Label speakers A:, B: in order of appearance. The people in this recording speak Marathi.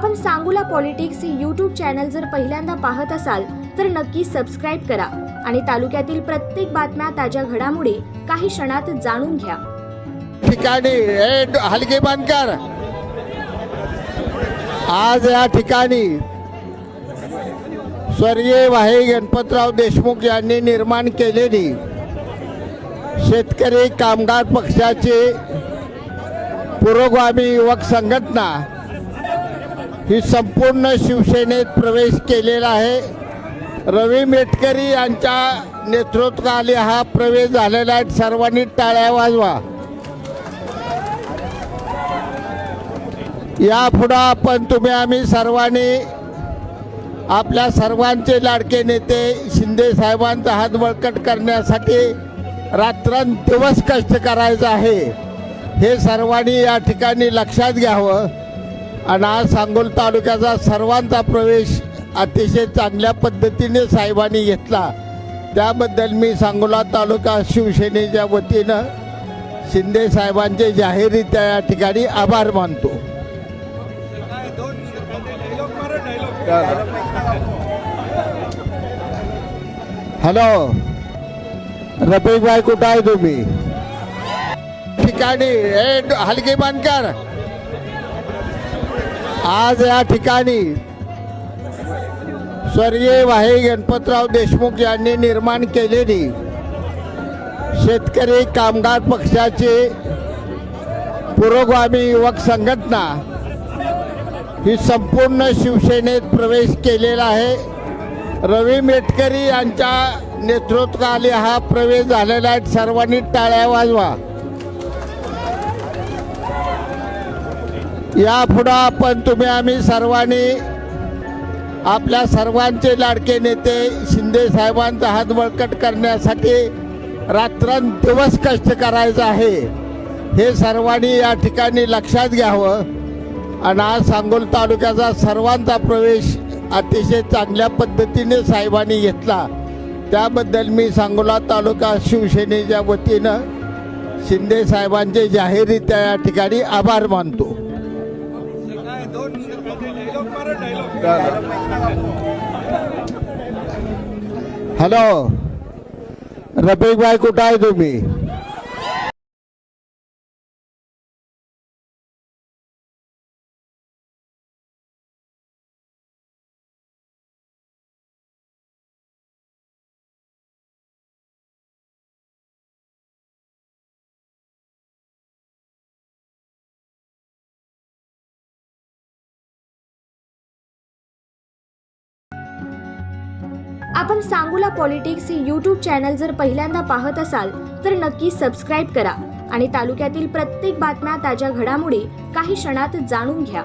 A: आपण सांगोला पॉलिटिक्स हे यूट्यूब चॅनल जर पहिल्यांदा पाहत असाल तर नक्की सबस्क्राइब करा आणि तालुक्यातील प्रत्येक बातम्या ताज्या घडामोडी काही क्षणात जाणून घ्या।
B: ठिकाणी हलके बांधकर आज या ठिकाणी स्वर्गीय वाहे गणपतराव देशमुख यांनी निर्माण केलेली शेतकरी कामगार पक्षाची पुरोगामी युवक संघटना ही संपूर्ण शिवसेनेत प्रवेश केलेला आहे। रवी मेटकरी यांच्या नेतृत्वाखाली हा प्रवेश झालेला आहे। सर्वांनी टाळ्या वाजवा। यापुढे आपण तुम्ही आम्ही सर्वांनी आपल्या सर्वांचे लाडके नेते शिंदे साहेबांचा हात बळकट करण्यासाठी रात्रंदिवस कष्ट करायचं आहे, हे सर्वांनी या ठिकाणी लक्षात घ्यावं। आणि आज सांगोला तालुक्याचा सर्वांचा प्रवेश अतिशय चांगल्या पद्धतीने साहेबांनी घेतला, त्याबद्दल मी सांगोला तालुका शिवसेनेच्या वतीनं शिंदे साहेबांचे जाहीररित्या या ठिकाणी आभार मानतो। हॅलो रफिक भाई, कुठं आहे तुम्ही? ठिकाणी हलके बांधकर आज या ठिकाणी स्वर्गीय वाहे गणपतराव देशमुख यांनी निर्माण केलेली शेतकरी कामगार पक्षाची पुरोगामी युवक संघटना ही संपूर्ण शिवसेनेत प्रवेश केलेला आहे। रवी मेटकरी यांच्या नेतृत्वाखाली हा प्रवेश झालेला आहे। सर्वांनी टाळ्या वाजवा। यापुढे आपण तुम्ही आम्ही सर्वांनी आपल्या सर्वांचे लाडके नेते शिंदे साहेबांचा हात बळकट करण्यासाठी रात्रंदिवस कष्ट करायचं आहे, हे सर्वांनी या ठिकाणी लक्षात घ्यावं। आणि आज सांगोला तालुक्याचा सर्वांचा प्रवेश अतिशय चांगल्या पद्धतीने साहेबांनी घेतला, त्याबद्दल मी सांगोला तालुका शिवसेनेच्या वतीनं शिंदे साहेबांचे जाहीररित्या या ठिकाणी आभार मानतो। हॅलो रफिक भाई, कुठं आहे तुम्ही?
A: आपण सांगोला पॉलिटिक्स हे यूट्यूब चॅनल जर पहिल्यांदा पाहत असाल तर नक्की सबस्क्राइब करा आणि तालुक्यातील प्रत्येक बातम्या ताज्या घडामोडी काही क्षणात जाणून घ्या।